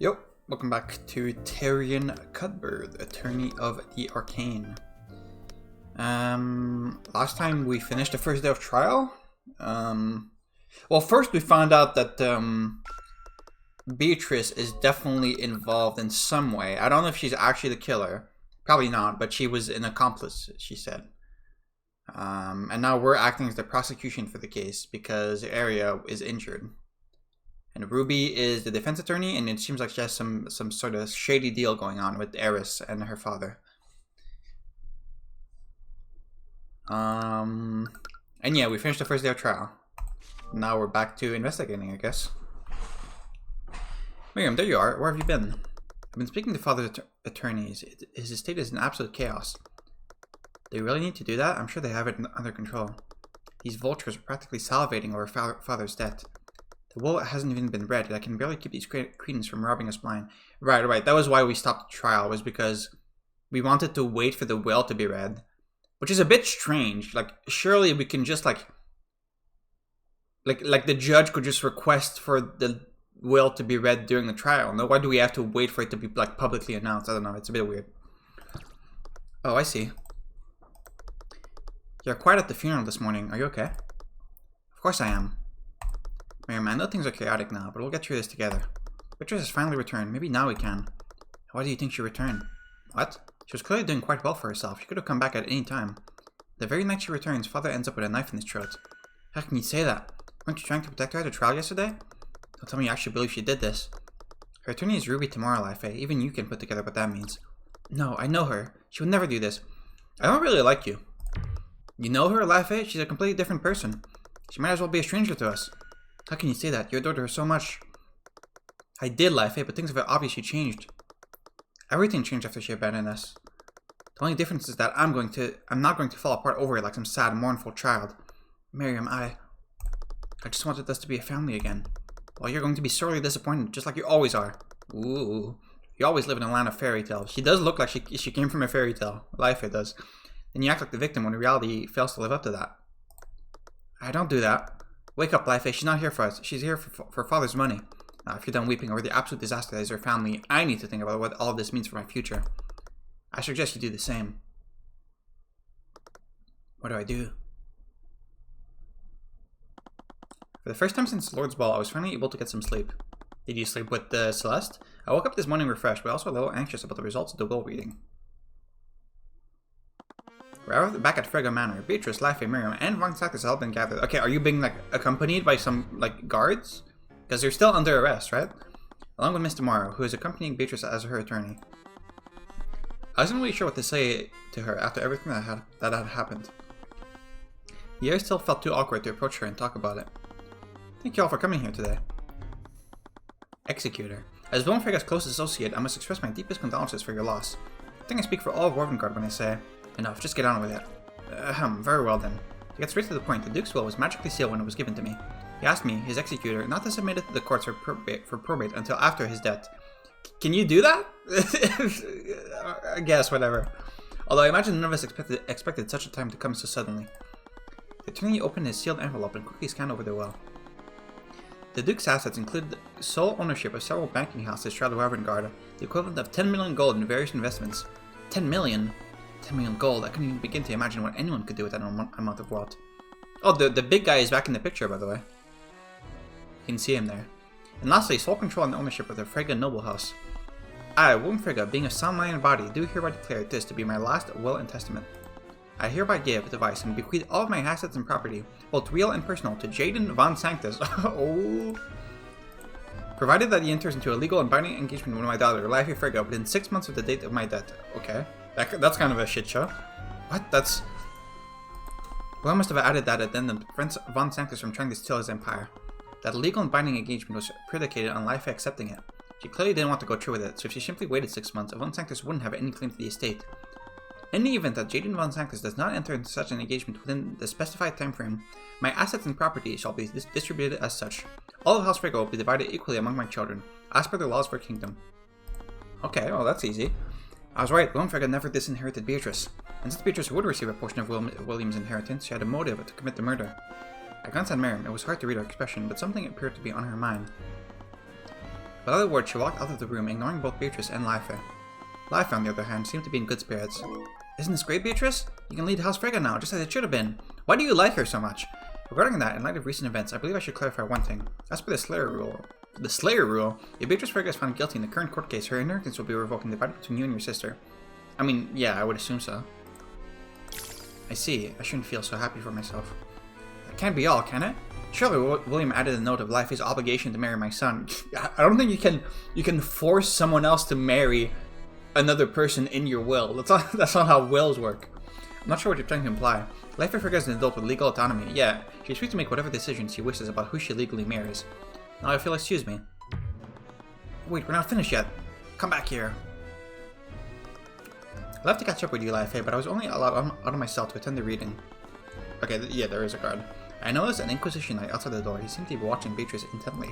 Yep, welcome back to Tyrion Cuthbert, Attorney of the Arcane. Last time we finished the first day of trial. Well, first we found out that Beatrice is definitely involved in some way. I don't know if she's actually the killer. Probably not, but she was an accomplice, she said. And now we're acting as the prosecution for the case because Arya is injured. And Ruby is the defense attorney, and it seems like she has some sort of shady deal going on with Eris and her father. And yeah, we finished the first day of trial. Now we're back to investigating, I guess. Miriam, there you are. Where have you been? I've been speaking to father's attorneys. His estate is in absolute chaos. They really need to do that? I'm sure they have it under control. These vultures are practically salivating over father's death. The will hasn't even been read, and I can barely keep these cretins from robbing us blind. Right. That was why we stopped the trial, was because we wanted to wait for the will to be read. Which is a bit strange. Like, surely we can just, like the judge could just request for the will to be read during the trial. No, why do we have to wait for it to be, like, publicly announced? I don't know, it's a bit weird. Oh, I see. You're quiet at the funeral this morning. Are you okay? Of course I am. Miriam, I know things are chaotic now, but we'll get through this together. Beatrice has finally returned. Maybe now we can. Why do you think she returned? What? She was clearly doing quite well for herself. She could have come back at any time. The very night she returns, father ends up with a knife in his throat. How can you say that? Weren't you trying to protect her at the trial yesterday? Don't tell me you actually believe she did this. Her attorney is Ruby Tomorrow, Even you can put together what that means. No, I know her. She would never do this. I don't really like you. You know her, Lafe? She's a completely different person. She might as well be a stranger to us. How can you say that? You adored her so much. I did, Lafe, but things have obviously changed. Everything changed after she abandoned us. The only difference is that I'm not going to fall apart over it like some sad, mournful child. Miriam, I just wanted us to be a family again. Well, you're going to be sorely disappointed, just like you always are. Ooh. You always live in a land of fairy tales. She does look like she came from a fairy tale. Life it does. Then you act like the victim when in reality fails to live up to that. I don't do that. Wake up, Life. She's not here for us. She's here for father's money. Now, if you're done weeping over the absolute disaster that is her family, I need to think about what all of this means for my future. I suggest you do the same. What do I do? For the first time since Lord's Ball, I was finally able to get some sleep. Did you sleep with Celeste? I woke up this morning refreshed, but also a little anxious about the results of the will reading. We're back at Frega Manor. Beatrice, Lafe, Miriam, and Von Sackers have all been gathered. Okay, are you being, like, accompanied by some, like, guards? Because they're still under arrest, right? Along with Miss Tomorrow, who is accompanying Beatrice as her attorney. I wasn't really sure what to say to her after everything that had happened. The air still felt too awkward to approach her and talk about it. Thank you all for coming here today. Executor. As Von Frega's close associate, I must express my deepest condolences for your loss. I think I speak for all of Ravengard when I say, enough, just get on with it. Very well then. To get straight to the point, the Duke's will was magically sealed when it was given to me. He asked me, his executor, not to submit it to the courts for probate until after his death. Can you do that? I guess, whatever. Although I imagine none of us expected such a time to come so suddenly. The attorney opened his sealed envelope and quickly scanned over the will. The Duke's assets included sole ownership of several banking houses throughout Ravengard, the equivalent of 10 million gold in various investments. 10 million? 10 million gold? I couldn't even begin to imagine what anyone could do with that amount of wealth. Oh, the big guy is back in the picture, by the way. You can see him there. And lastly, sole control and ownership of the Frega noble house. I, William Frega, being of sound mind and body, do hereby declare this to be my last will and testament. I hereby give, devise, and bequeath all of my assets and property, both real and personal, to Jaden Von Sanctus. Oh. Provided that he enters into a legal and binding engagement with my daughter, Lafe Frega, within 6 months of the date of my death. Okay. That's kind of a shit show. What? That's... Well, I must have added that addendum to prevent Von Sanctus from trying to steal his empire. That legal and binding engagement was predicated on Lafe accepting it. She clearly didn't want to go through with it, so if she simply waited 6 months, Von Sanctus wouldn't have any claim to the estate. In the event that Jaden Von Sanctus does not enter into such an engagement within the specified time frame, my assets and property shall be distributed as such. All of House Frega will be divided equally among my children, as per the laws of our kingdom. Okay, well that's easy. I was right, William Frega never disinherited Beatrice. And since Beatrice would receive a portion of William's inheritance, she had a motive to commit the murder. I glanced at Miriam. It was hard to read her expression, but something appeared to be on her mind. With other words, she walked out of the room, ignoring both Beatrice and Life. Life, on the other hand, seemed to be in good spirits. Isn't this great, Beatrice? You can lead House Frigga now, just as it should have been. Why do you like her so much? Regarding that, in light of recent events, I believe I should clarify one thing. As per the Slayer rule, if Beatrice Frigga is found guilty in the current court case, her inheritance will be revoked and divided between you and your sister. I mean, yeah, I would assume so. I see. I shouldn't feel so happy for myself. That can't be all, can it? Surely William added a note of Life's obligation to marry my son. I don't think you can force someone else to marry another person in your will. That's not how wills work. I'm not sure what you're trying to imply. Life Frigga is an adult with legal autonomy. Yeah, she's free to make whatever decisions she wishes about who she legally marries. Now I feel, excuse me. Wait, we're not finished yet. Come back here. I'll have to catch up with you, Life, but I was only allowed out of my cell to attend the reading. Okay, yeah, there is a guard. I noticed an Inquisition knight outside the door. He seemed to be watching Beatrice intently.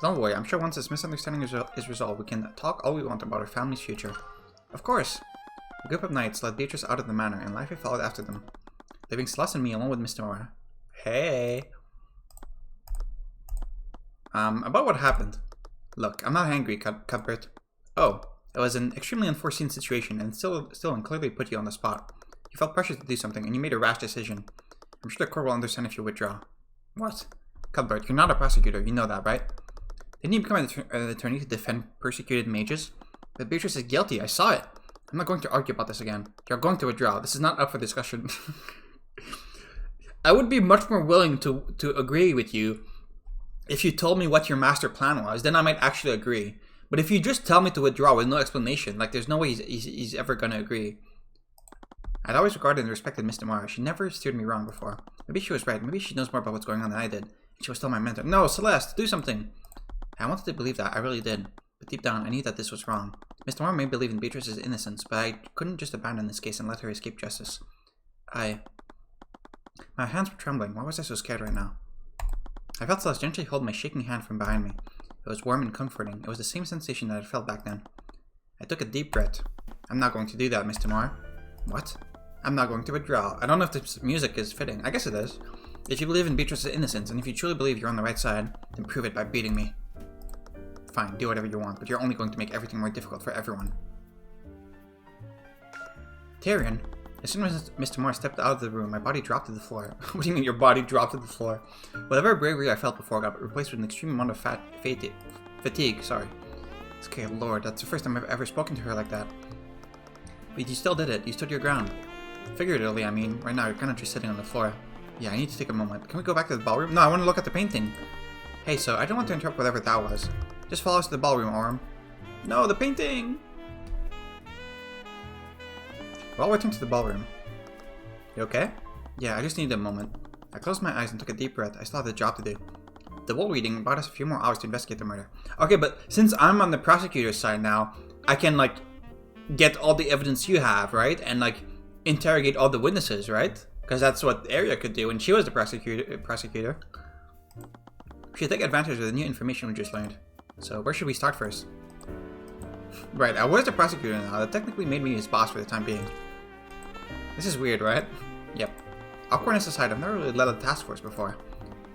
Don't worry, I'm sure once this misunderstanding is resolved, we can talk all we want about our family's future. Of course. A group of knights led Beatrice out of the manor, and Life followed after them, leaving Celeste and me alone with Mr. Mora. Hey! About what happened. Look, I'm not angry, Cuthbert. Oh, it was an extremely unforeseen situation, and still clearly put you on the spot. You felt pressured to do something, and you made a rash decision. I'm sure the court will understand if you withdraw. What? Cuthbert, you're not a prosecutor, you know that, right? Didn't you become an attorney to defend persecuted mages? But Beatrice is guilty, I saw it. I'm not going to argue about this again. You're going to withdraw. This is not up for discussion. I would be much more willing to agree with you if you told me what your master plan was. Then I might actually agree. But if you just tell me to withdraw with no explanation, like there's no way he's ever going to agree. I'd always regarded and respected Miss Demara. She never steered me wrong before. Maybe she was right. Maybe she knows more about what's going on than I did. And she was still my mentor. No, Celeste, do something. I wanted to believe that. I really did. But deep down, I knew that this was wrong. Miss Demara may believe in Beatrice's innocence, but I couldn't just abandon this case and let her escape justice. My hands were trembling. Why was I so scared right now? I felt Celeste gently hold my shaking hand from behind me. It was warm and comforting. It was the same sensation that I felt back then. I took a deep breath. I'm not going to do that, Miss Demara. What? I'm not going to withdraw. I don't know if this music is fitting. I guess it is. If you believe in Beatrice's innocence, and if you truly believe you're on the right side, then prove it by beating me. Fine, do whatever you want, but you're only going to make everything more difficult for everyone. Tyrion. As soon as Mr. Moore stepped out of the room, my body dropped to the floor. What do you mean your body dropped to the floor? Whatever bravery I felt before got replaced with an extreme amount of fatigue. Sorry. Okay, Lord, that's the first time I've ever spoken to her like that. But you still did it. You stood your ground. Figuratively, I mean. Right now, you're kind of just sitting on the floor. Yeah, I need to take a moment. Can we go back to the ballroom? No, I want to look at the painting. Hey, so I don't want to interrupt whatever that was. Just follow us to the ballroom, Orm. No, the painting! Well, I'll return to the ballroom. You okay? Yeah, I just needed a moment. I closed my eyes and took a deep breath. I still had a job to do. The will reading brought us a few more hours to investigate the murder. Okay, but since I'm on the prosecutor's side now, I can, like, get all the evidence you have, right? And, like, interrogate all the witnesses, right? Because that's what Arya could do when she was the prosecutor. We should take advantage of the new information we just learned. So, where should we start first? Right, I was the prosecutor now. That technically made me his boss for the time being. This is weird, right? Yep. Awkwardness aside, I've never really led a task force before.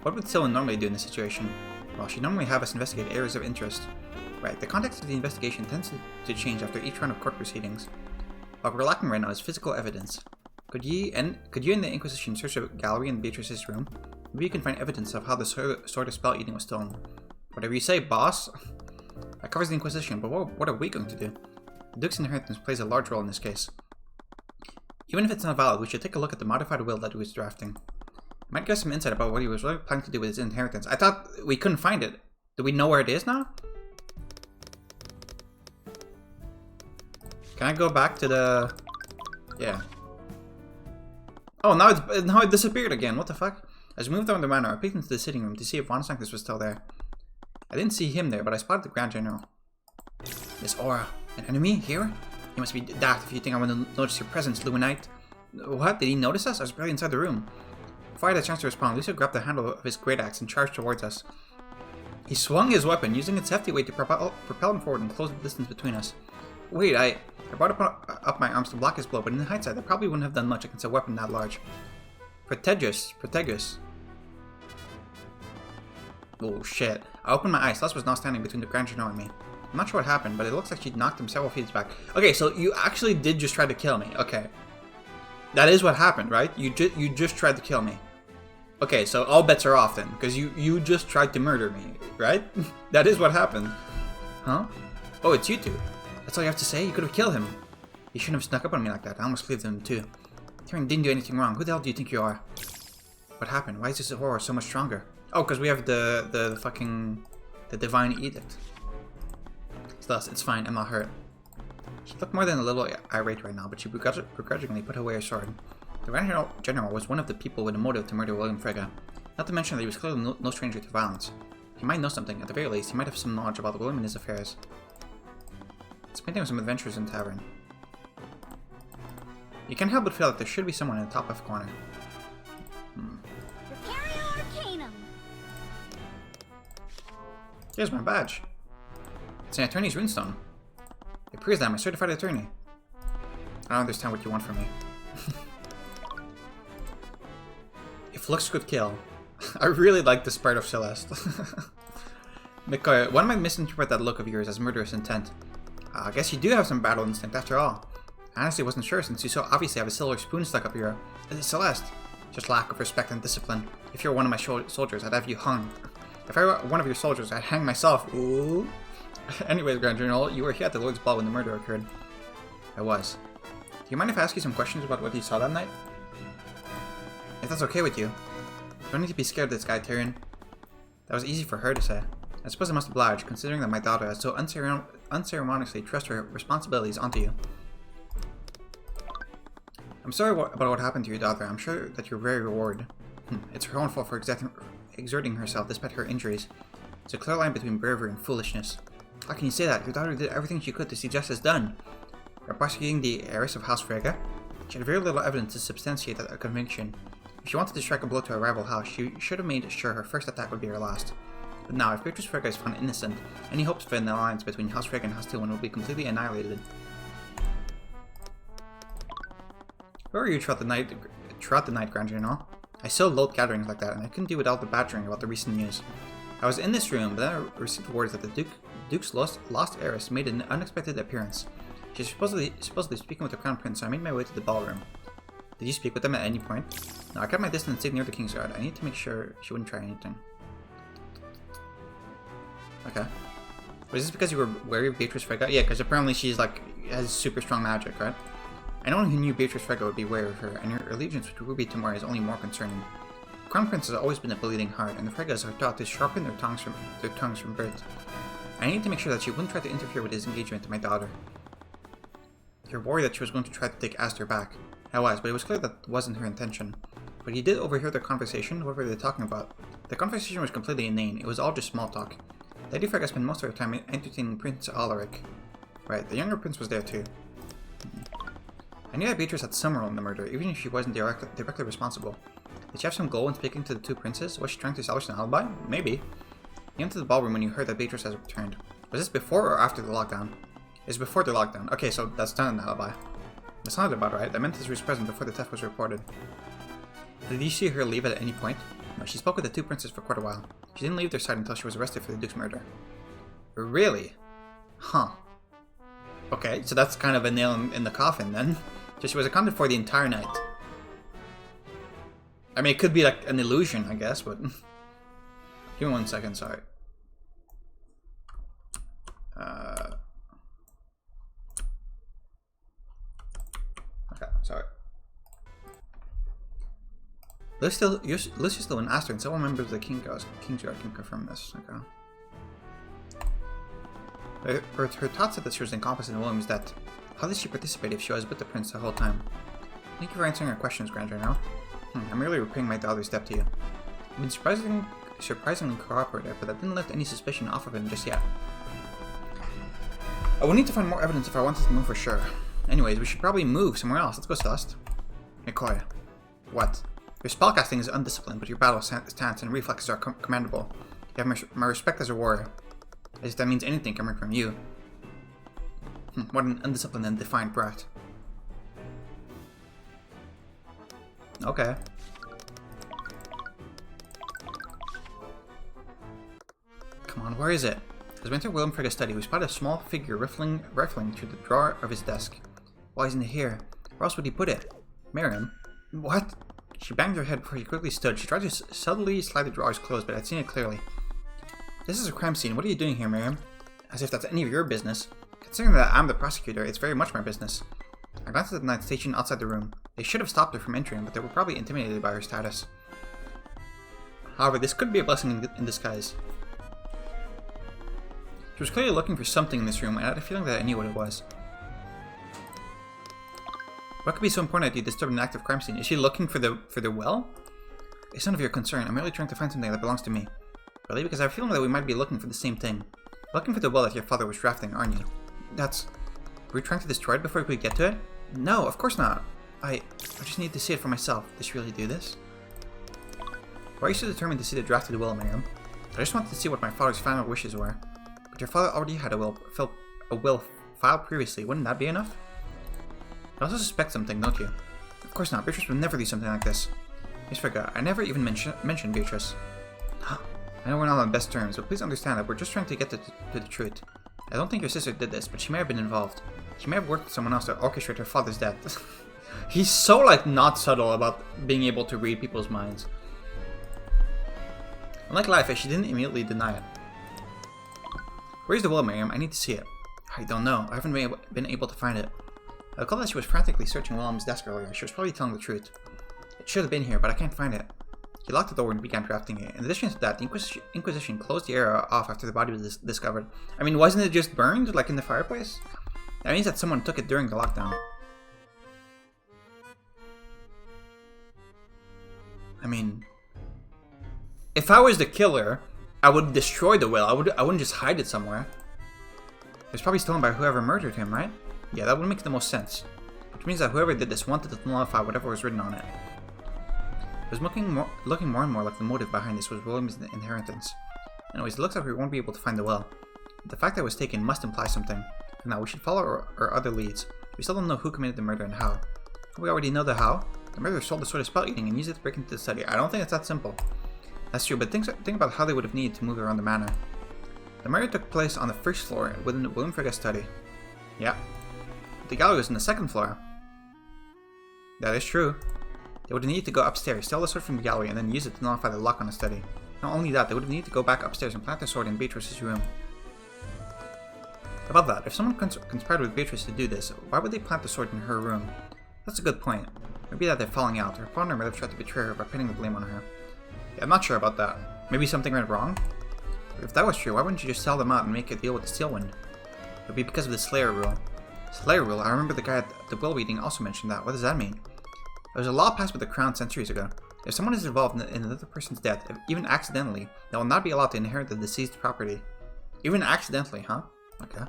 What would Sylvan normally do in this situation? Well, she'd normally have us investigate areas of interest. Right, the context of the investigation tends to change after each round of court proceedings. What we're lacking right now is physical evidence. Could you and the Inquisition search a gallery in Beatrice's room? Maybe you can find evidence of how the sword of spell eating was stolen. Whatever you say, boss. That covers the Inquisition, but what are we going to do? The Duke's inheritance plays a large role in this case. Even if it's not valid, we should take a look at the modified will that he was drafting. Might get some insight about what he was really planning to do with his inheritance. I thought we couldn't find it. Do we know where it is now? Can I go back to the... Yeah. Oh, now it disappeared again. What the fuck? As we moved down the manor, I peeked into the sitting room to see if Von Sanctus was still there. I didn't see him there, but I spotted the Grand General. This aura. An enemy? Here? You must be daft if you think I want to notice your presence, Luminite. What? Did he notice us? I was barely inside the room. Before I had a chance to respond, Lucio grabbed the handle of his great axe and charged towards us. He swung his weapon, using its hefty weight to propel him forward and close the distance between us. Wait, I brought up my arms to block his blow, but in hindsight, that probably wouldn't have done much against a weapon that large. Protegus. Oh shit. I opened my eyes. Celeste was now standing between the Grand General and me. I'm not sure what happened, but it looks like she knocked him several feet back. Okay, so you actually did just try to kill me. Okay. That is what happened, right? You just tried to kill me. Okay, so all bets are off then, because you just tried to murder me, right? That is what happened. Huh? Oh, it's you two. That's all you have to say? You could have killed him. You shouldn't have snuck up on me like that. I almost believed him too. Tyrion didn't do anything wrong. Who the hell do you think you are? What happened? Why is this horror so much stronger? Oh, because we have the fucking... the divine edict. Celeste, it's fine. I'm not hurt. She looked more than a little irate right now, but she begrudgingly put away her sword. The Grand General was one of the people with a motive to murder William Frege. Not to mention that he was clearly no stranger to violence. He might know something. At the very least, he might have some knowledge about William and his affairs. It's painting of some adventures in the tavern. You can't help but feel that there should be someone in the top left corner. Here's my badge. It's an attorney's runestone. It proves that I'm a certified attorney. I don't understand what you want from me. If looks could kill. I really like the sprite of Celeste. Mikoya, why am I misinterpret that look of yours as murderous intent? I guess you do have some battle instinct after all. I honestly wasn't sure since you so obviously have a silver spoon stuck up your... Celeste. Just lack of respect and discipline. If you're one of my soldiers, I'd have you hung. If I were one of your soldiers, I'd hang myself. Ooh. Anyways, Grand General, you were here at the Lord's Ball when the murder occurred. I was. Do you mind if I ask you some questions about what you saw that night? If that's okay with you. You don't need to be scared of this guy, Tyrion. That was easy for her to say. I suppose I must oblige, considering that my daughter has so unceremoniously thrust her responsibilities onto you. I'm sorry about what happened to your daughter. I'm sure that you're very rewarded. It's her own fault for exerting herself despite her injuries. There's a clear line between bravery and foolishness. How can you say that? Your daughter did everything she could to see justice done. You're prosecuting the heiress of House Frege. She had very little evidence to substantiate that conviction. If she wanted to strike a blow to a rival house, she should have made sure her first attack would be her last. But now, if Beatrice Frege is found innocent, any hopes of an alliance between House Frege and House Tyrion will be completely annihilated. Where were you throughout the night, Grand General? I so loathed gatherings like that, and I couldn't do without the badgering about the recent news. I was in this room, but then I received word that the Duke's lost heiress made an unexpected appearance. She's supposedly speaking with the Crown Prince, so I made my way to the ballroom. Did you speak with them at any point? No, I kept my distance and stayed near the Kingsguard. I need to make sure she wouldn't try anything. Okay. Was this because you were wary of Beatrice Frege? Yeah, because apparently she's like, has super strong magic, right? Anyone who knew Beatrice Frege would be wary of her, and her allegiance to Ruby Tamora is only more concerning. The Crown Prince has always been a bleeding heart, and the Freges are taught to sharpen their tongues from birth. I need to make sure that she wouldn't try to interfere with his engagement to my daughter. You're worried that she was going to try to take Aster back. I was, but it was clear that wasn't her intention. But he did overhear their conversation. What were they talking about? The conversation was completely inane. It was all just small talk. Lady Frege spent most of her time entertaining Prince Alaric. Right, the younger prince was there too. I knew that Beatrice had some role in the murder, even if she wasn't directly responsible. Did she have some goal in speaking to the two princes? Was she trying to establish an alibi? Maybe. You went to the ballroom when you heard that Beatrice has returned. Was this before or after the lockdown? It's before the lockdown. Okay, so that's not an alibi. That sounded about right. I meant this was present before the theft was reported. Did you see her leave at any point? No, she spoke with the two princes for quite a while. She didn't leave their side until she was arrested for the Duke's murder. Really? Huh. Okay, so that's kind of a nail in the coffin then. So she was accounted for the entire night. I mean, it could be like an illusion, I guess, but... Give me 1 second, sorry. Okay, sorry. Lucius still and Aster and several members of the Kingsguard can confirm this. Okay. Her thought said that she was incompetent in William's death. How did she participate if she was with the prince the whole time? Thank you for answering our questions, Grand General. I'm really repaying my daughter's debt to you. You've been surprisingly cooperative, but that didn't lift any suspicion off of him just yet. I will need to find more evidence if I wanted to move for sure. Anyways, we should probably move somewhere else. Let's go, Celeste. Mikoya. What? Your spellcasting is undisciplined, but your battle stance and reflexes are commendable. You have my respect as a warrior. As if that means anything coming from you. What an undisciplined and defiant brat. Okay. Come on, where is it? As we enter William Frigga's study, we spot a small figure rifling through the drawer of his desk. Why isn't it here? Where else would he put it? Miriam? What? She banged her head before she quickly stood. She tried to subtly slide the drawers closed, but I'd seen it clearly. This is a crime scene. What are you doing here, Miriam? As if that's any of your business. Considering that I'm the prosecutor, it's very much my business. I glanced at the night station outside the room. They should have stopped her from entering, but they were probably intimidated by her status. However, this could be a blessing in disguise. She was clearly looking for something in this room, and I had a feeling that I knew what it was. What could be so important that you disturbed an active crime scene? Is she looking for the well? It's none of your concern. I'm merely trying to find something that belongs to me. Really? Because I have a feeling that we might be looking for the same thing. Looking for the well that your father was drafting, aren't you? Were you trying to destroy it before we could get to it? No, of course not. I just need to see it for myself. Does she really do this? Why are you so determined to see the drafted will, Miriam? I just wanted to see what my father's final wishes were. But your father already had a will filed previously. Wouldn't that be enough? You also suspect something, don't you? Of course not. Beatrice would never do something like this. Miss Frigga, I never even mentioned Beatrice. I know we're not on the best terms, but please understand that we're just trying to get to the truth. I don't think your sister did this, but she may have been involved. She may have worked with someone else to orchestrate her father's death. He's so, not subtle about being able to read people's minds. Unlike Life, she didn't immediately deny it. Where's the will, Miriam? I need to see it. I don't know. I haven't been able to find it. I recall that she was frantically searching William's desk earlier. She was probably telling the truth. It should have been here, but I can't find it. He locked the door and began drafting it. In addition to that, the Inquisition closed the area off after the body was discovered. I mean, wasn't it just burned, in the fireplace? That means that someone took it during the lockdown. I mean, if I was the killer, I would destroy the will. I wouldn't just hide it somewhere. It was probably stolen by whoever murdered him, right? Yeah, that would make the most sense. Which means that whoever did this wanted to nullify whatever was written on it. It was looking more and more like the motive behind this was William's inheritance. Anyways, it looks like we won't be able to find the well. The fact that it was taken must imply something. For now, we should follow our other leads. We still don't know who committed the murder and how. We already know the how. The murderer sold the sword of spell eating and used it to break into the study. I don't think it's that simple. That's true, but think about how they would have needed to move around the manor. The murder took place on the first floor within the William Frigga's study. Yeah. The gallery was on the second floor. That is true. They would have needed to go upstairs, steal the sword from the gallery, and then use it to nullify the lock on the study. Not only that, they would have needed to go back upstairs and plant the sword in Beatrice's room. About that, if someone conspired with Beatrice to do this, why would they plant the sword in her room? That's a good point. Maybe that they're falling out. Her partner might have tried to betray her by pinning the blame on her. Yeah, I'm not sure about that. Maybe something went wrong? But if that was true, why wouldn't you just sell them out and make a deal with the Steelwind? It would be because of the Slayer rule. Slayer rule? I remember the guy at the will reading also mentioned that. What does that mean? There was a law passed by the Crown centuries ago. If someone is involved in another person's death, even accidentally, they will not be allowed to inherit the deceased property. Even accidentally, huh? Okay.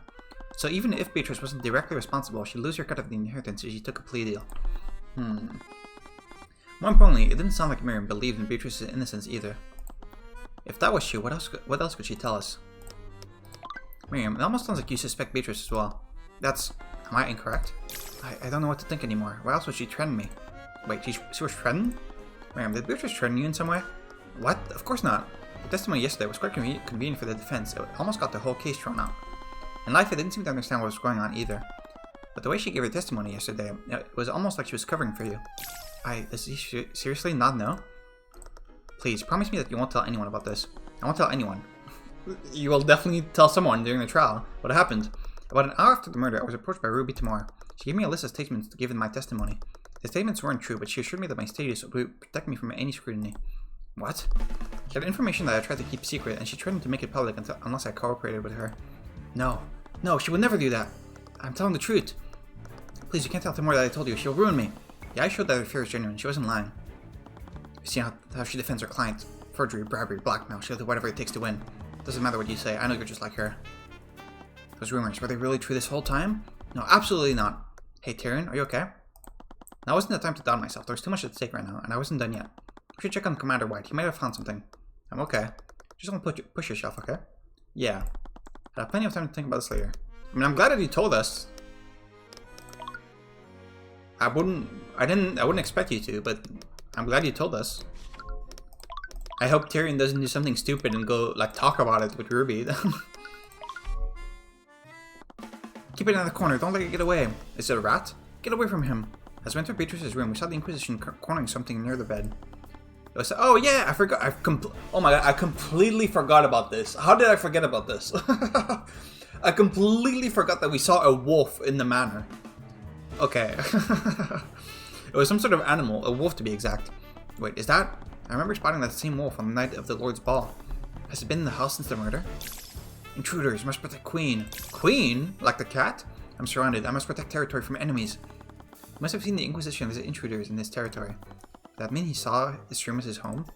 So even if Beatrice wasn't directly responsible, she'd lose her cut of the inheritance if she took a plea deal. More importantly, it didn't sound like Miriam believed in Beatrice's innocence either. If that was true, what else could she tell us? Miriam, it almost sounds like you suspect Beatrice as well. Am I incorrect? I don't know what to think anymore. Why else would she threaten me? Wait, she was threatened? Miriam, did Beatrice threaten you in some way? What? Of course not. The testimony yesterday was quite convenient for the defense. It almost got the whole case thrown out. In life, I didn't seem to understand what was going on either. But the way she gave her testimony yesterday, it was almost like she was covering for you. Does she seriously not know? Please, promise me that you won't tell anyone about this. I won't tell anyone. You will definitely tell someone during the trial. What happened? About an hour after the murder, I was approached by Ruby Tamar. She gave me a list of statements to give in my testimony. The statements weren't true, but she assured me that my status would protect me from any scrutiny. What? She had information that I tried to keep secret, and she threatened to make it public unless I cooperated with her. No, she would never do that. I'm telling the truth. Please, you can't tell Tamar that I told you. She'll ruin me. Yeah, I showed that her fear is genuine. She wasn't lying. You see how she defends her client. Forgery, bribery, blackmail. She'll do whatever it takes to win. Doesn't matter what you say. I know you're just like her. Those rumors, were they really true this whole time? No, absolutely not. Hey, Tyrion, are you okay? Now wasn't the time to doubt myself. There's too much at stake right now, and I wasn't done yet. You should check on Commander White. He might have found something. I'm okay. Just don't push yourself, okay? Yeah. I have plenty of time to think about this later. I mean, I'm glad that you told us. I wouldn't expect you to, but I'm glad you told us. I hope Tyrion doesn't do something stupid and go, like, talk about it with Ruby. Keep it in the corner, don't let it get away. Is it a rat? Get away from him. As we entered Beatrice's room, we saw the Inquisition cornering something near the bed. It was, oh yeah, I forgot. Oh my god, I completely forgot about this. How did I forget about this? I completely forgot that we saw a wolf in the manor. Okay. It was some sort of animal, a wolf to be exact. Wait, is that? I remember spotting that same wolf on the night of the Lord's Ball. Has it been in the house since the murder? Intruders, must protect Queen. Queen? Like the cat? I'm surrounded. I must protect territory from enemies. You must have seen the Inquisition visit intruders in this territory. Does that mean he saw this room as his home?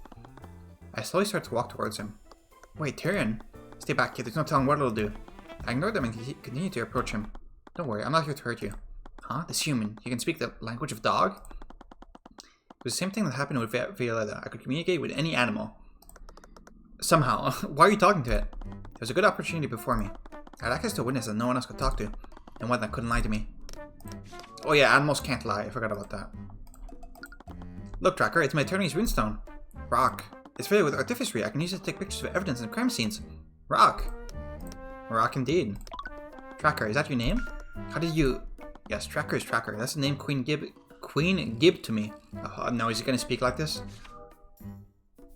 I slowly start to walk towards him. Wait, Tyrion. Stay back, kid. There's no telling what it'll do. I ignored them and continued to approach him. Don't worry, I'm not here to hurt you. Huh? This human. You can speak the language of dog? It was the same thing that happened with Violetta. I could communicate with any animal. Somehow. Why are you talking to it? There was a good opportunity before me. I had access to a witness that no one else could talk to. And one that couldn't lie to me. Oh yeah, animals can't lie. I forgot about that. Look, Tracker, it's my attorney's runestone. Rock. It's filled with artificery. I can use it to take pictures of evidence and crime scenes. Rock. Rock indeed. Tracker, is that your name? How did you... Yes, Tracker is Tracker. That's the name Queen Gib to me. Oh, no, is he gonna speak like this?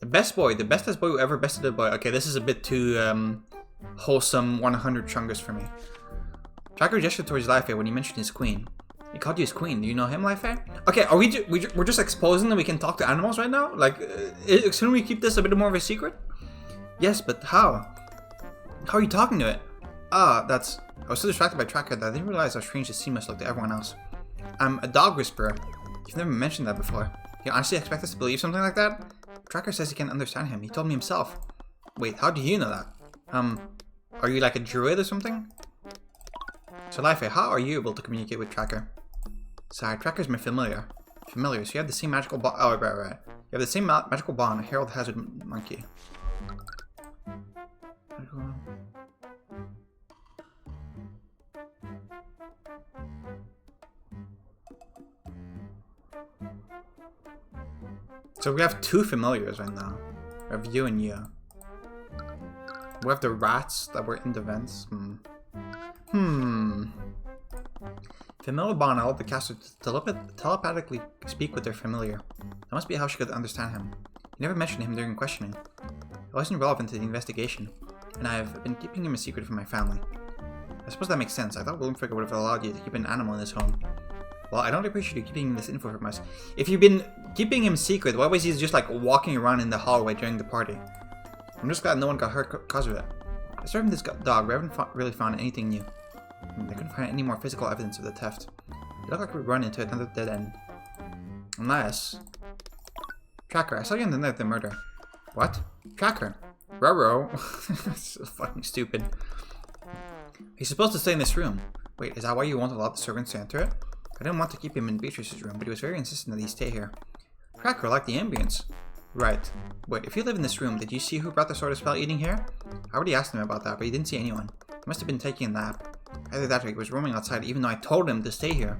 The best boy. The bestest boy who ever bested a boy. Okay, this is a bit too, wholesome 100 chungus for me. Tracker gestured towards Lifey when he mentioned his queen. He called you his queen. Do you know him, Lifey? Okay, are we're just exposing that we can talk to animals right now? Like, shouldn't we keep this a bit more of a secret? Yes, but how? How are you talking to it? That's... I was so distracted by Tracker that I didn't realize how strange this scene must look to everyone else. I'm a dog whisperer. You've never mentioned that before. You honestly expect us to believe something like that? Tracker says he can't understand him. He told me himself. Wait, how do you know that? Are you like a druid or something? So Lifey, how are you able to communicate with Tracker? Sorry, Tracker's my familiar. Familiar, so you have the same magical bond. Oh, right. You have the same magical bond Harold has with Monkey. So we have two familiars right now. We have you and you. We have the rats that were in the vents. Familiar bond allowed the caster to telepathically speak with their familiar. That must be how she could understand him. You never mentioned him during questioning. It wasn't relevant to the investigation, and I have been keeping him a secret from my family. I suppose that makes sense. I thought Wilmfrigga would have allowed you to keep an animal in his home. Well, I don't appreciate you keeping this info from us. If you've been keeping him secret, why was he just like walking around in the hallway during the party? I'm just glad no one got hurt because of it. Aside from this dog, we haven't really found anything new. I couldn't find any more physical evidence of the theft. It looked like we'd run into another dead end. Unless... Tracker, I saw you on the night of the murder. What? Tracker. Roro. So fucking stupid. He's supposed to stay in this room. Wait, is that why you won't allow the servants to enter it? I didn't want to keep him in Beatrice's room, but he was very insistent that he stay here. Tracker liked the ambience. Right. Wait, if you live in this room, did you see who brought the sword of spell eating here? I already asked him about that, but he didn't see anyone. He must have been taking a nap. Either that or he was roaming outside even though I told him to stay here.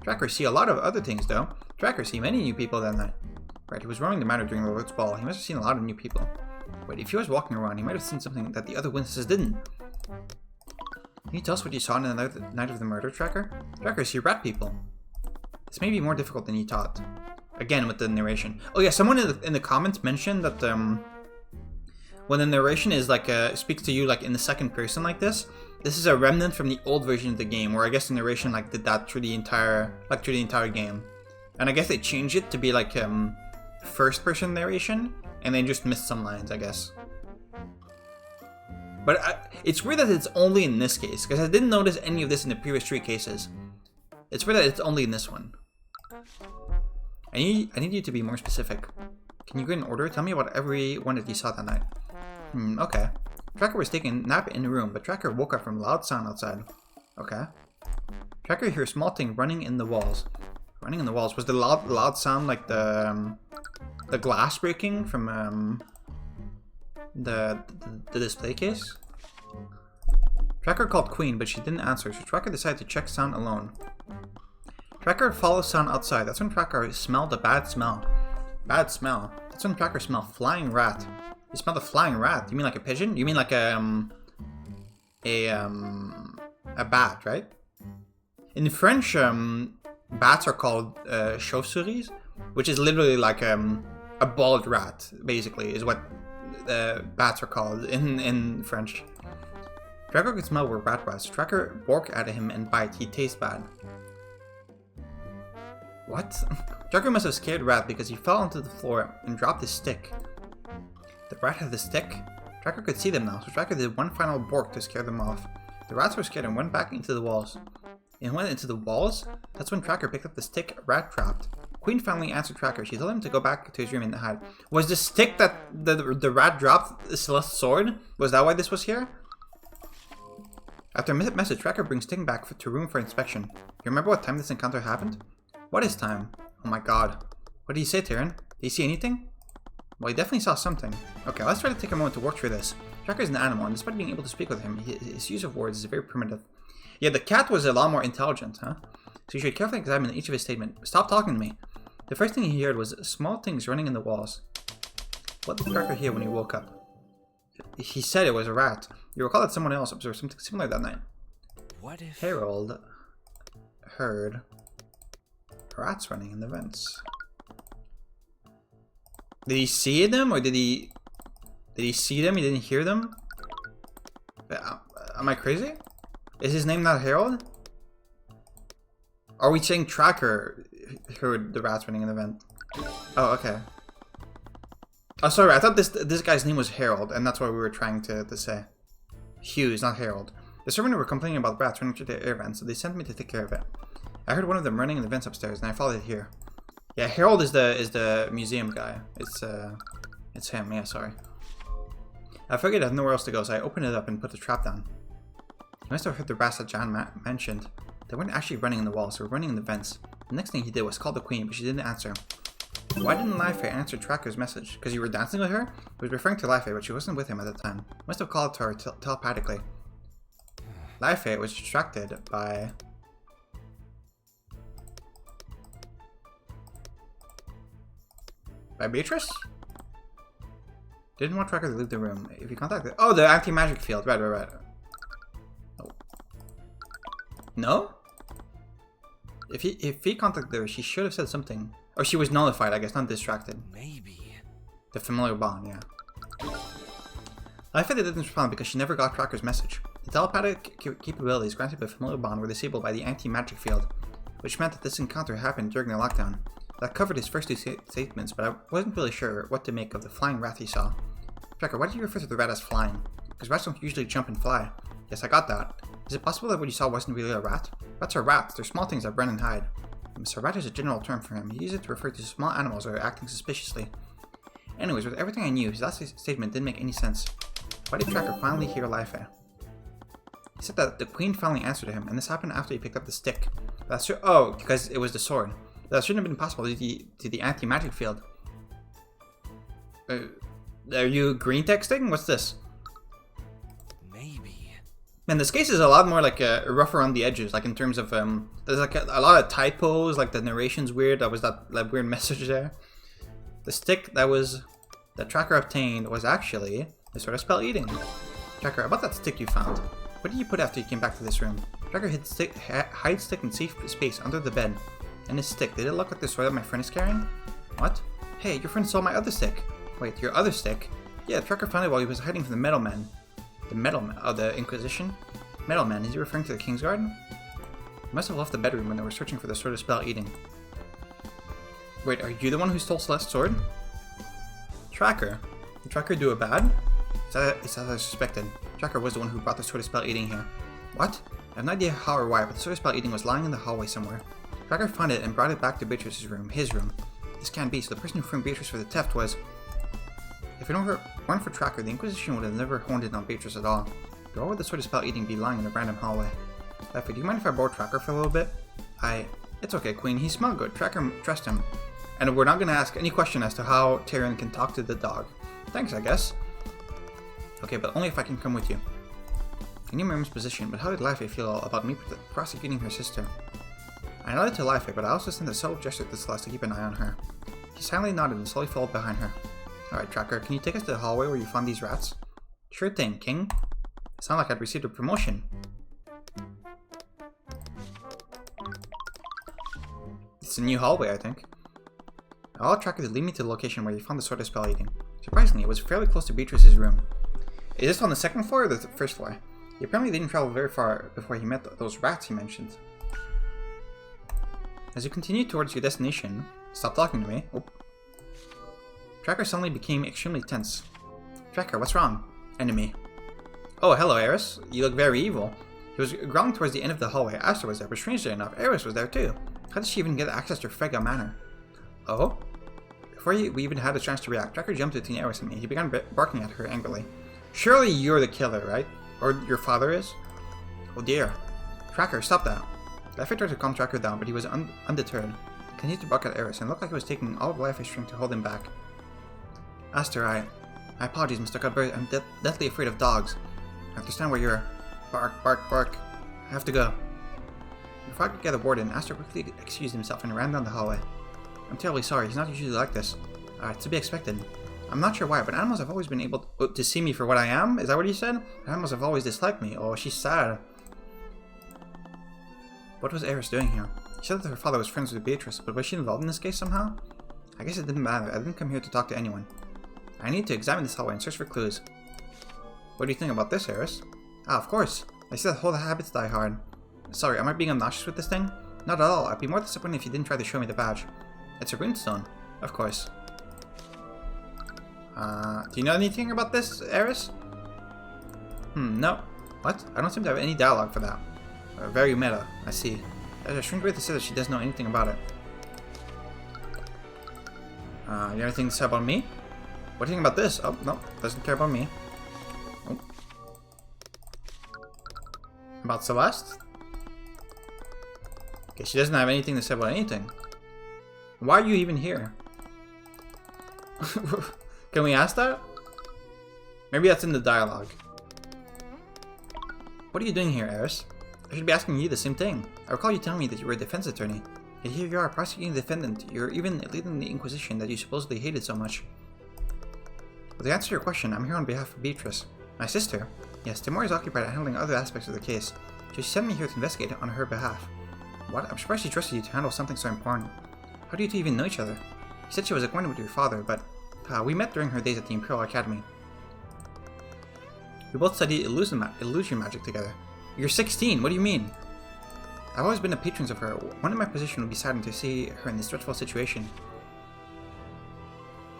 Tracker see a lot of other things though. Tracker see many new people that night. Right, he was roaming the manor during the Lord's Ball. He must have seen a lot of new people. Wait, if he was walking around, he might have seen something that the other witnesses didn't. Can you tell us what you saw on the night of the murder, Tracker? Tracker see rat people. This may be more difficult than you thought. Again, with the narration. Oh yeah, someone in the comments mentioned that when the narration is like speaks to you like in the second person like this is a remnant from the old version of the game, where I guess the narration like did that through the entire game, and I guess they changed it to be like first person narration, and they just missed some lines, I guess. But it's weird that it's only in this case, because I didn't notice any of this in the previous 3 cases. It's weird that it's only in this one. I need you to be more specific. Can you go in order? Tell me about every one that you saw that night. Okay. Tracker was taking a nap in the room, but Tracker woke up from loud sound outside. Okay. Tracker hears small thing running in the walls. Running in the walls. Was the loud sound like the glass breaking from the display case? Tracker called Queen, but she didn't answer, so Tracker decided to check sound alone. Tracker follows sound outside. That's when Tracker smelled a bad smell. Bad smell. That's when Tracker smelled flying rat. You smelled a flying rat. You mean like a pigeon? You mean like a bat, right? In French, bats are called chauves-souris, which is literally like a bald rat, basically, is what bats are called in French. Tracker could smell where rat was. Tracker bark at him and bite. He tastes bad. What? Tracker must have scared Rat because he fell onto the floor and dropped his stick. The rat had the stick? Tracker could see them now, so Tracker did one final bark to scare them off. The rats were scared and went back into the walls. And went into the walls? That's when Tracker picked up the stick Rat dropped. Queen finally answered Tracker. She told him to go back to his room and hide. Was the stick that the rat dropped Celeste's sword? Was that why this was here? After a message, Tracker brings Stick back to room for inspection. You remember what time this encounter happened? What is time? Oh my god. What did he say, Tyrion? Did he see anything? Well, he definitely saw something. Okay, let's try to take a moment to work through this. Tracker is an animal, and despite being able to speak with him, his use of words is very primitive. Yeah, the cat was a lot more intelligent, huh? So you should carefully examine each of his statements. Stop talking to me. The first thing he heard was small things running in the walls. What did Tracker hear when he woke up? He said it was a rat. You recall that someone else observed something similar that night. What if Harold heard rats running in the vents. Did he see them, or did he see them? He didn't hear them? Am I crazy? Is his name not Harold? Are we saying Tracker heard the rats running in the vent? Oh, okay. Oh, sorry, I thought this guy's name was Harold, and that's what we were trying to say. Hughes, not Harold. The servants were complaining about rats running through the air vents, so they sent me to take care of it. I heard one of them running in the vents upstairs, and I followed it here. Yeah, Harold is the museum guy. It's him. Yeah, sorry. I figured I had nowhere else to go, so I opened it up and put the trap down. He must have heard the rats that John mentioned. They weren't actually running in the walls; they were running in the vents. The next thing he did was call the Queen, but she didn't answer. Why didn't Life answer Tracker's message? Because you were dancing with her? He was referring to Life, but she wasn't with him at the time. He must have called to her telepathically. Life was distracted by Beatrice? Didn't want Tracker to leave the room. If you contacted... Oh, the anti-magic field. Right. Oh. No? If he contacted her, she should have said something. Or she was nullified, I guess, not distracted. maybe? The familiar bond, yeah. Life didn't respond because she never got Tracker's message. The telepathic capabilities granted by familiar bond were disabled by the anti-magic field, which meant that this encounter happened during the lockdown. That covered his first two statements, but I wasn't really sure what to make of the flying rat he saw. Tracker, why did you refer to the rat as flying? Because rats don't usually jump and fly. Yes, I got that. Is it possible that what you saw wasn't really a rat? Rats are rats. They're small things that run and hide. So rat is a general term for him. He used it to refer to small animals that are acting suspiciously. Anyways, with everything I knew, his last statement didn't make any sense. Why did Tracker finally hear Life? He said that the Queen finally answered him, and this happened after he picked up the stick. That's true. Oh, because it was the sword. That shouldn't have been possible due to the anti-magic field. Are you green texting? What's this? Maybe. Man, this case is a lot more like rough around the edges, like in terms of there's like a lot of typos, like the narration's weird. That was that weird message there. The stick that Tracker obtained was actually the sort of spell eating. Tracker, about that stick you found. What did you put after you came back to this room? Tracker hid stick in safe space under the bed. And his stick, did it look like the sword that my friend is carrying? What? Hey, your friend stole my other stick. Wait, your other stick? Yeah, Tracker found it while he was hiding from the Metal Man. The Metal Man? Oh, the Inquisition? Metal Man, is he referring to the Kingsguard? He must have left the bedroom when they were searching for the sword of spell eating. Wait, are you the one who stole Celeste's sword? Tracker. Did Tracker do it bad? It's as I suspected. Tracker was the one who brought the sword of spell eating here. What? I have no idea how or why, but the sword of spell eating was lying in the hallway somewhere. Tracker found it and brought it back to Beatrice's room, his room. This can't be, so the person who framed Beatrice for the theft was... If it weren't for Tracker, the Inquisition would have never honed in on Beatrice at all. Why would the sword of spell eating be lying in a random hallway? Leffy, do you mind if I borrow Tracker for a little bit? It's okay, Queen, he smelled good. Tracker, trust him. And we're not gonna ask any question as to how Tyrion can talk to the dog. Thanks, I guess. Okay, but only if I can come with you. I knew Miriam's position, but how did Leffy feel about me prosecuting her sister? I nodded to Life, but I also sent a subtle gesture to Celeste to keep an eye on her. He silently nodded and slowly followed behind her. Alright, Tracker, can you take us to the hallway where you found these rats? Sure thing, King. It sounded like I'd received a promotion. It's a new hallway, I think. I'll Tracker to lead me to the location where you found the sword of spell eating. Surprisingly, it was fairly close to Beatrice's room. Is this on the second floor or the first floor? He apparently didn't travel very far before he met those rats he mentioned. As you continue towards your destination... Stop talking to me. Oh. Tracker suddenly became extremely tense. Tracker, what's wrong? Enemy. Oh, hello, Eris. You look very evil. He was growling towards the end of the hallway. Aster was there, but strangely enough, Eris was there too. How did she even get access to Frega Manor? Oh? Before we even had a chance to react, Tracker jumped between Eris and me. He began barking at her angrily. Surely you're the killer, right? Or your father is? Oh dear. Tracker, stop that. The effort tried to calm Tracker down, but he was undeterred. He continued to bark at Eris, and it looked like he was taking all of life string to hold him back. Aster, my apologies, Mr. Cuthbert. I'm deathly afraid of dogs. I understand where you're. Bark, bark, bark. I have to go. Before I could get a word in, Aster quickly excused himself and ran down the hallway. I'm terribly sorry. He's not usually like this. It's to be expected. I'm not sure why, but animals have always been able to see me for what I am. Is that what he said? Animals have always disliked me. Oh, she's sad. What was Eris doing here? She said that her father was friends with Beatrice, but was she involved in this case somehow? I guess it didn't matter. I didn't come here to talk to anyone. I need to examine this hallway and search for clues. What do you think about this, Eris? Ah, of course. I said whole habits die hard. Sorry, am I being obnoxious with this thing? Not at all. I'd be more disappointed if you didn't try to show me the badge. It's a runestone. Of course. Do you know anything about this, Eris? No. What? I don't seem to have any dialogue for that. Very meta, I see. There's a strange way to say that she doesn't know anything about it. You have anything to say about me? What do you think about this? Oh, no, doesn't care about me. Oh. About Celeste? Okay, she doesn't have anything to say about anything. Why are you even here? Can we ask that? Maybe that's in the dialogue. What are you doing here, Eris? I should be asking you the same thing. I recall you telling me that you were a defense attorney. Yet here you are, prosecuting the defendant. You're even leading the Inquisition that you supposedly hated so much. Well, to answer your question, I'm here on behalf of Beatrice. My sister? Yes, Timur is occupied handling other aspects of the case. She sent me here to investigate on her behalf. What? I'm surprised she trusted you to handle something so important. How do you two even know each other? She said she was acquainted with your father, but we met during her days at the Imperial Academy. We both studied illusion magic together. You're 16, what do you mean? I've always been a patron of her. One in my position would be saddened to see her in this dreadful situation.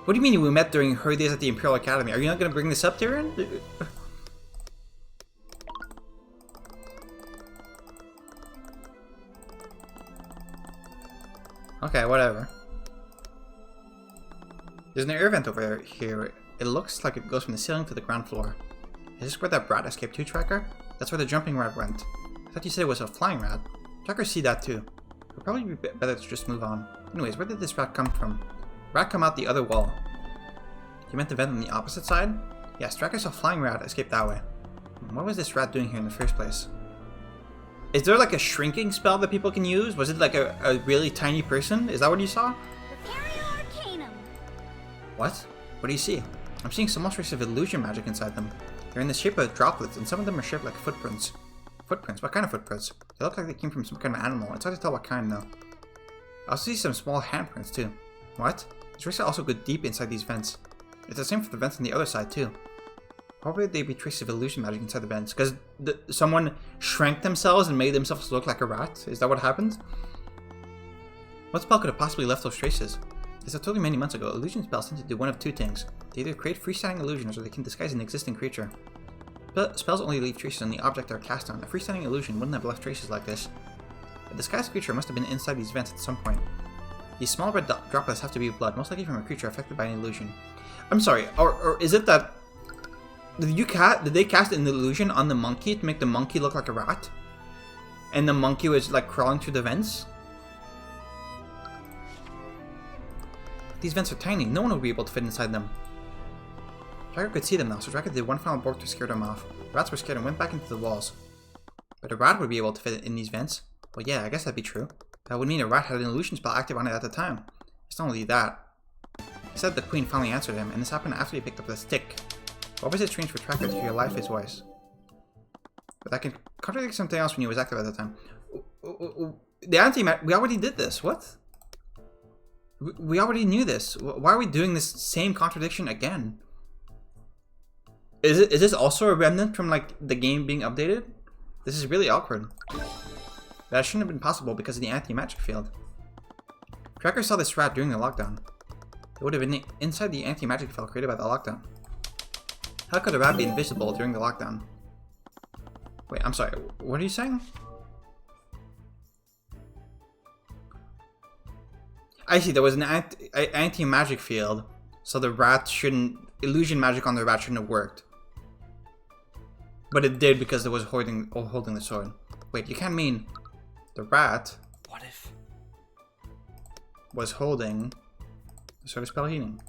What do you mean we met during her days at the Imperial Academy? Are you not going to bring this up, Tyrion? Okay, whatever. There's an air vent over here. It looks like it goes from the ceiling to the ground floor. Is this where that brat escaped to, Tracker? That's where the jumping rat went. I thought you said it was a flying rat. Tracker see that too. It'll probably be better to just move on. Anyways, where did this rat come from? Rat come out the other wall. You meant the vent on the opposite side? Yes, Tracker saw a flying rat escape that way. What was this rat doing here in the first place? Is there like a shrinking spell that people can use? Was it like a really tiny person? Is that what you saw? What? What do you see? I'm seeing some traces of illusion magic inside them. They're in the shape of droplets, and some of them are shaped like footprints. Footprints? What kind of footprints? They look like they came from some kind of animal. It's hard to tell what kind though. I also see some small handprints too. What? These traces also go deep inside these vents. It's the same for the vents on the other side too. Probably they'd be traces of illusion magic inside the vents, because someone shrank themselves and made themselves look like a rat? Is that what happened? What spell could have possibly left those traces? As I told you many months ago, illusion spells tend to do one of two things. They either create freestanding illusions or they can disguise an existing creature. But spells only leave traces on the object they're cast on. A freestanding illusion wouldn't have left traces like this. A disguised creature must have been inside these vents at some point. These small red droplets have to be blood, most likely from a creature affected by an illusion. I'm sorry, or is it that... Did they cast an illusion on the monkey to make the monkey look like a rat? And the monkey was like crawling through the vents? These vents are tiny, no one would be able to fit inside them. Tracker could see them now, so Tracker did one final bork to scare them off. The rats were scared and went back into the walls. But a rat would be able to fit in these vents? Well yeah, I guess that'd be true. That would mean a rat had an illusion spell active on it at the time. It's not only that. He said the Queen finally answered him, and this happened after he picked up the stick. What was it strange for Tracker to hear Life his voice? But that can contradict something else when he was active at the time. The anti-magic... We already did this. What? We already knew this. Why are we doing this same contradiction again? Is this also a remnant from, like, the game being updated? This is really awkward. That shouldn't have been possible because of the anti-magic field. Tracker saw this rat during the lockdown. It would have been inside the anti-magic field created by the lockdown. How could a rat be invisible during the lockdown? Wait, I'm sorry. What are you saying? I see, there was an anti-magic field, so the rat shouldn't... Illusion magic on the rat shouldn't have worked. But it did because it was holding the sword. Wait, you can't mean... The rat... What if... was holding... the sword of spell eating.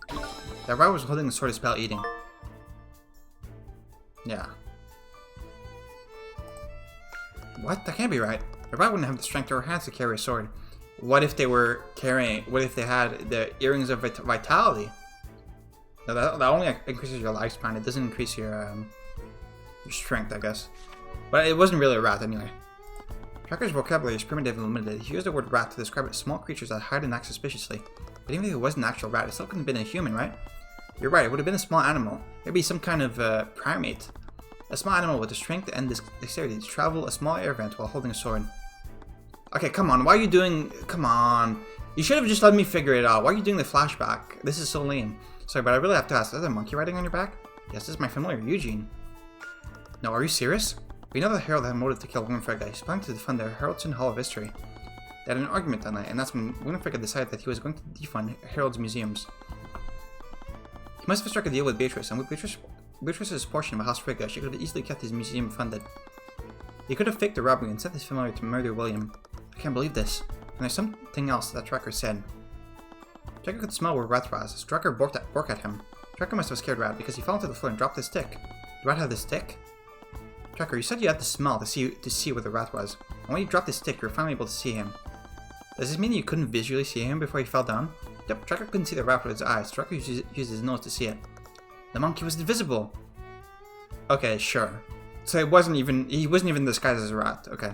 The rat was holding the sword of spell eating. Yeah. What? That can't be right. The rat wouldn't have the strength or hands to carry a sword. What if they were carrying... What if they had the earrings of vitality? No, that only increases your lifespan. It doesn't increase your strength, I guess. But it wasn't really a rat anyway. Tracker's vocabulary is primitive and limited. He used the word rat to describe small creatures that hide and act suspiciously. But even if it wasn't an actual rat, it still couldn't have been a human, right? You're right, it would have been a small animal. Maybe some kind of primate. A small animal with the strength and dexterity to travel a small air vent while holding a sword. Okay, come on, why are you doing... Come on. You should have just let me figure it out. Why are you doing the flashback? This is so lame. Sorry, but I really have to ask, is that a monkey riding on your back? Yes, this is my familiar, Eugene. No, are you serious? We know that Harold had a motive to kill Winifreda. He's planning to defund the Haroldson Hall of History. They had an argument that night, and that's when Winifreda decided that he was going to defund Harold's museums. He must have struck a deal with Beatrice, and with Beatrice's portion of House Frigga, she could have easily kept his museum funded. He could have faked the robbery and sent his familiar to murder William. I can't believe this. And there's something else that Tracker said. Tracker could smell where Rat was. Tracker barked at him. Tracker must have scared Rat because he fell to the floor and dropped his stick. Did Rat have the stick? Tracker, you said you had to smell to see where the rat was. And when you dropped his stick, you were finally able to see him. Does this mean you couldn't visually see him before he fell down? Yep, Tracker couldn't see the rat with his eyes. Tracker used his nose to see it. The monkey was invisible. Okay, sure. So he wasn't even disguised as a rat. Okay.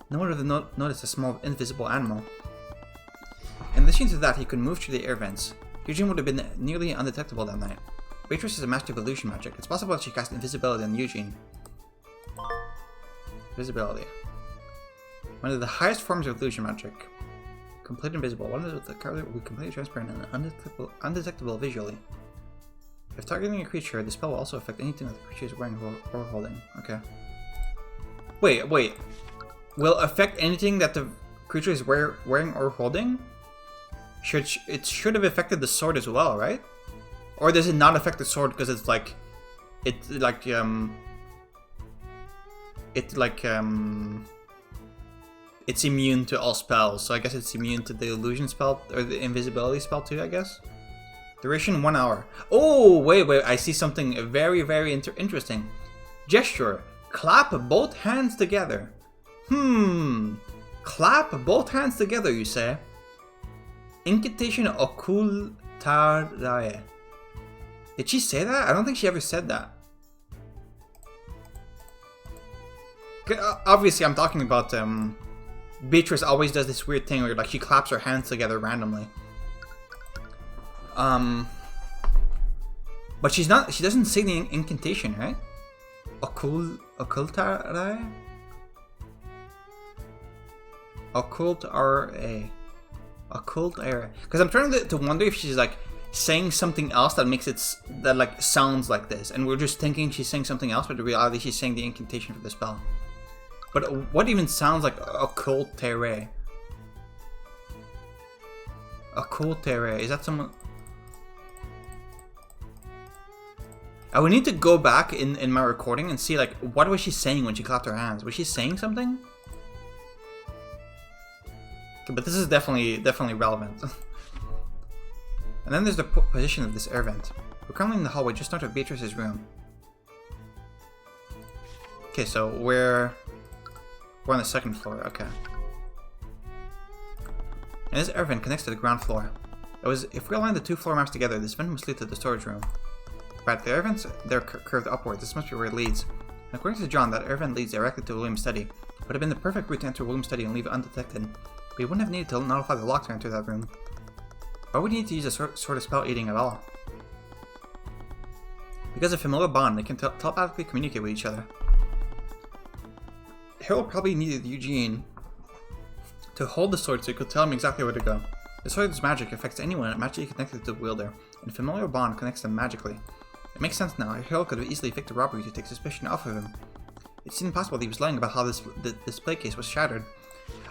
No one would have noticed a small invisible animal. In addition to that, he could move through the air vents. Eugene would have been nearly undetectable that night. Beatrice is a master of illusion magic. It's possible that she cast invisibility on Eugene. Visibility. One of the highest forms of illusion magic. Completely invisible. One of the color will be completely transparent and undetectable visually. If targeting a creature, the spell will also affect anything that the creature is wearing or holding. Okay. Wait. Will affect anything that the creature is wearing or holding? It should have affected the sword as well, right? Or does it not affect the sword because it's it's immune to all spells, so I guess it's immune to the illusion spell or the invisibility spell too, I guess. Duration 1 hour. Oh, wait, I see something very, very interesting. Gesture. Clap both hands together. Clap both hands together, you say? Incantation occultare. Did she say that? I don't think she ever said that. Obviously, I'm talking about Beatrice always does this weird thing where like she claps her hands together randomly. But she doesn't say the incantation, right? Occultare? Occultare. Because I'm trying to wonder if she's like saying something else that makes it that like sounds like this, and we're just thinking she's saying something else, but in reality she's saying the incantation for the spell. But what even sounds like occultare? Occultare, is that someone? I would need to go back in my recording and see like what was she saying when she clapped her hands. Was she saying something? Okay, but this is definitely relevant. And then there's the position of this air vent. We're currently in the hallway just north of Beatrice's room. Okay, so we're on the second floor. Okay. And this air vent connects to the ground floor. If we align the two floor maps together, this vent must lead to the storage room. Right, the air vents, they're curved upward. This must be where it leads. And according to John, that air vent leads directly to William's study. Would have been the perfect route to enter William's study and leave it undetected. But he wouldn't have needed to notify the lock to enter that room. Why would he need to use a sort of spell eating at all? Because of familial bond, they can telepathically communicate with each other. Harold probably needed Eugene to hold the sword so he could tell him exactly where to go. The sword's magic affects anyone magically connected to the wielder, and familial bond connects them magically. It makes sense now. Harold could have easily faked the robbery to take suspicion off of him. It seemed possible that he was lying about how this display case was shattered.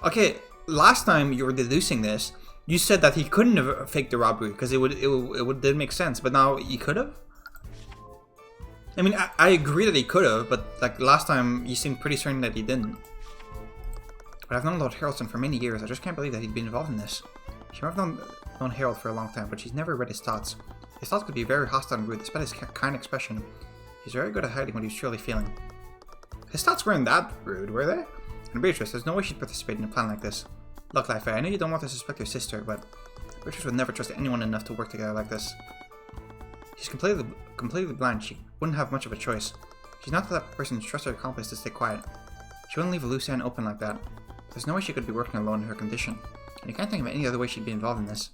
Okay, last time you were deducing this, you said that he couldn't have faked the robbery because it didn't make sense, but now he could have? I mean, I agree that he could have, but like last time you seemed pretty certain that he didn't. But I've known Lord Harrelson for many years. I just can't believe that he'd been involved in this. She might have known Harold for a long time, but she's never read his thoughts. His thoughts could be very hostile and rude, despite his kind expression. He's very good at hiding what he's truly feeling. His thoughts weren't that rude, were they? And Beatrice, there's no way she'd participate in a plan like this. Look, Life, I know you don't want to suspect your sister, but Beatrice would never trust anyone enough to work together like this. She's completely blind. She wouldn't have much of a choice. She's not the type of person to trust her accomplice to stay quiet. She wouldn't leave a loose end open like that. There's no way she could be working alone in her condition. And you can't think of any other way she'd be involved in this.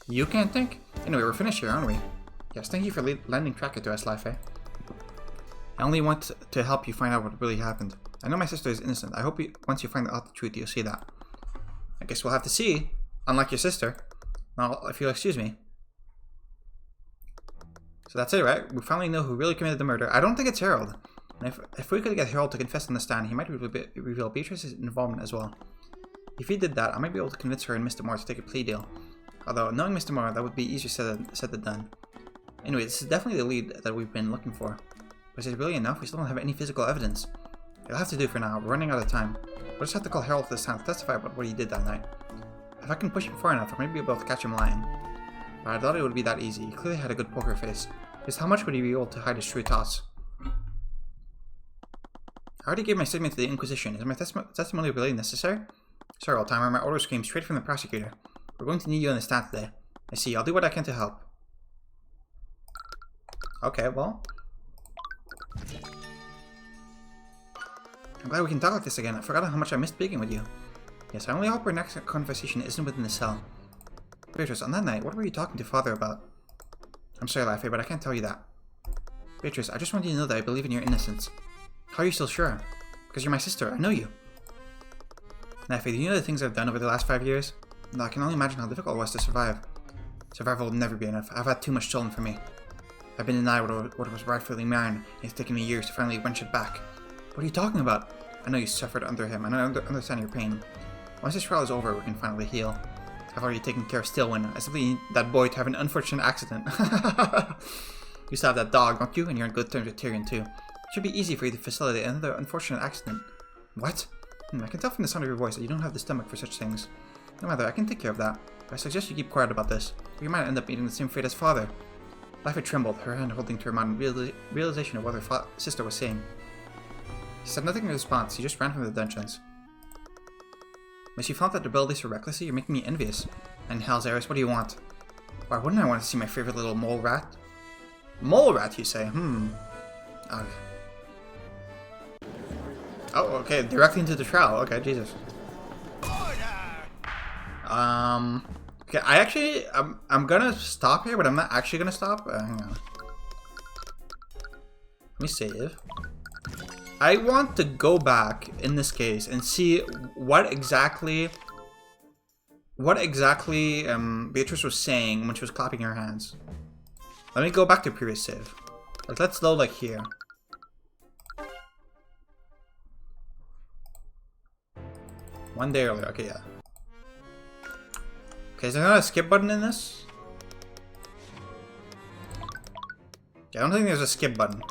You can't think? Anyway, we're finished here, aren't we? Yes, thank you for lending tracker to us, Life. I only want to help you find out what really happened. I know my sister is innocent. I hope once you find out the truth, you'll see that. I guess we'll have to see, unlike your sister. Now, if you'll excuse me. So that's it, right? We finally know who really committed the murder. I don't think it's Harold. And if we could get Harold to confess on the stand, he might reveal Beatrice's involvement as well. If he did that, I might be able to convince her and Mr. Moore to take a plea deal. Although, knowing Mr. Moore, that would be easier said than done. Anyway, this is definitely the lead that we've been looking for. But is it really enough? We still don't have any physical evidence. It'll have to do for now. We're running out of time. We'll just have to call Harold to this town to testify about what he did that night. If I can push him far enough, I might be able to catch him lying. But I doubt it would be that easy. He clearly had a good poker face. Just how much would he be able to hide his true thoughts? I already gave my statement to the Inquisition. Is my testimony really necessary? Sorry, old-timer. My orders came straight from the prosecutor. We're going to need you on the stand today. I see. I'll do what I can to help. Okay, well. I'm glad we can talk like this again. I forgot how much I missed speaking with you. Yes, I only hope our next conversation isn't within the cell. Beatrice, on that night, what were you talking to Father about? I'm sorry, Laffy, but I can't tell you that. Beatrice, I just want you to know that I believe in your innocence. How are you still sure? Because you're my sister. I know you. Laffy, do you know the things I've done over the last 5 years? No, I can only imagine how difficult it was to survive. Survival will never be enough. I've had too much stolen from me. I've been denied what was rightfully mine, and it's taken me years to finally wrench it back. What are you talking about? I know you suffered under him, and I understand your pain. Once this trial is over, we can finally heal. I've already taken care of Stillwind. I simply need that boy to have an unfortunate accident. You still have that dog, don't you? And you're on good terms with Tyrion, too. It should be easy for you to facilitate another unfortunate accident. What? I can tell from the sound of your voice that you don't have the stomach for such things. No matter, I can take care of that. But I suggest you keep quiet about this, or you might end up meeting the same fate as Father. Life trembled, her hand holding to her mouth in realization of what her sister was saying. She said nothing in response, she just ran from the dungeons. When she found that the abilities so recklessly, you're making me envious. And hell's Aris, what do you want? Why wouldn't I want to see my favorite little mole rat? Mole rat, you say? Okay. Oh, okay, directly into the trial. Okay, Jesus. Okay, I'm gonna stop here, but I'm not actually gonna stop. Hang on. Let me save. I want to go back in this case and see what exactly Beatrice was saying when she was clapping her hands. Let me go back to previous save. Like, let's load like here. One day earlier. Okay, yeah. Okay, is there not a skip button in this? Yeah, I don't think there's a skip button.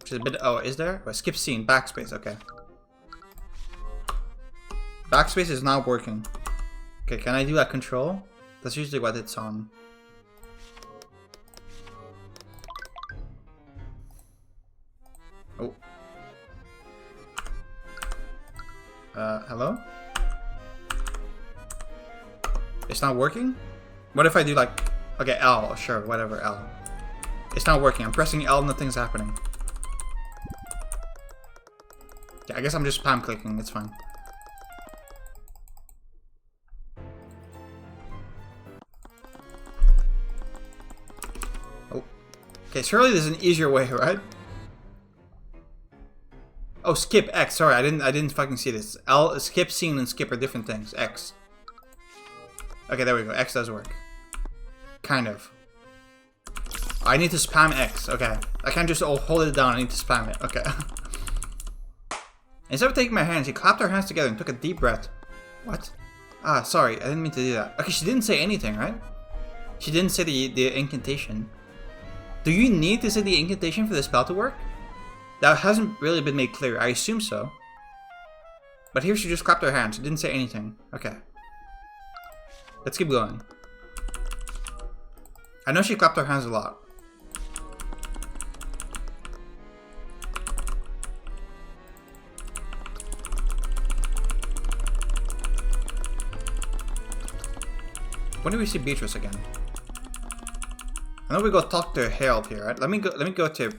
Which is a bit... Oh, is there? Oh, skip scene. Backspace. Okay. Backspace is not working. Okay, can I do that control? That's usually what it's on. Oh. Hello? It's not working? What if I do like... Okay, L. Sure, whatever, L. It's not working. I'm pressing L and nothing's happening. Yeah, I guess I'm just spam clicking. It's fine. Oh. Okay, surely there's an easier way, right? Oh, skip X. Sorry, I didn't fucking see this. L, skip, scene, and skip are different things. X. Okay, there we go. X does work. Kind of. I need to spam X. Okay. I can't just hold it down. I need to spam it. Okay. Instead of taking my hand, she clapped her hands together and took a deep breath. What? Ah, sorry. I didn't mean to do that. Okay, she didn't say anything, right? She didn't say the incantation. Do you need to say the incantation for the spell to work? That hasn't really been made clear. I assume so. But here she just clapped her hands. She didn't say anything. Okay. Let's keep going. I know she clapped her hands a lot. When do we see Beatrice again? I know we go talk to Harold here, right? Let me go to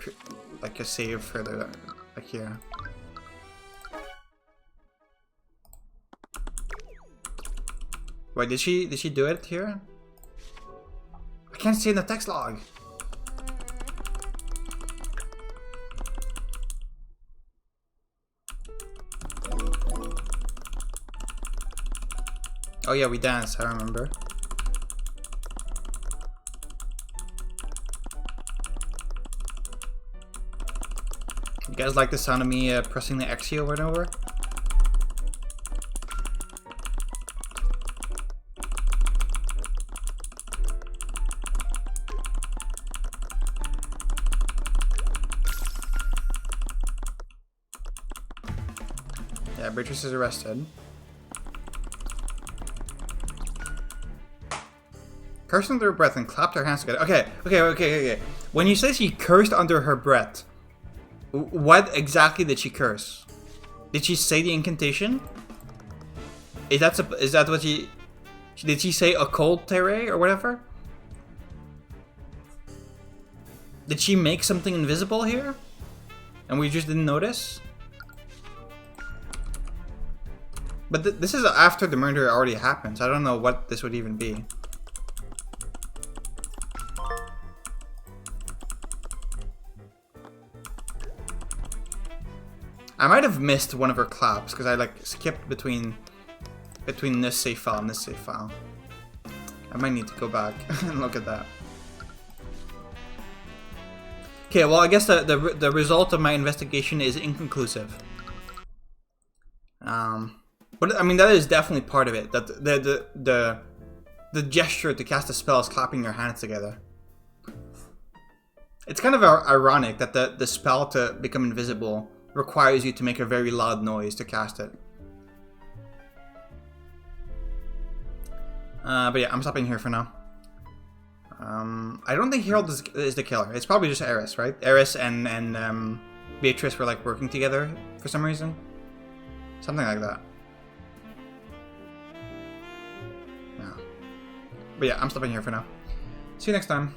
like a save further like here. Wait, did she do it here? I can't see in the text log. Oh yeah, we danced, I remember. You guys like the sound of me pressing the X key over and over? Yeah, Beatrice is arrested. Cursed under her breath and clapped her hands together. Okay. When you say she cursed under her breath, what exactly did she curse? Did she say the incantation? Is that what she... Did she say occult terre or whatever? Did she make something invisible here? And we just didn't notice? But this is after the murder already happened, so I don't know what this would even be. I might have missed one of her claps because I like skipped between this save file and this save file. I might need to go back and look at that. Okay, well I guess the result of my investigation is inconclusive. But I mean that is definitely part of it. That the gesture to cast a spell is clapping your hands together. It's kind of ironic that the spell to become invisible requires you to make a very loud noise to cast it. But yeah, I'm stopping here for now. I don't think Harold is the killer. It's probably just Eris, right? Eris and Beatrice were like working together for some reason. Something like that. Yeah. But yeah, I'm stopping here for now. See you next time.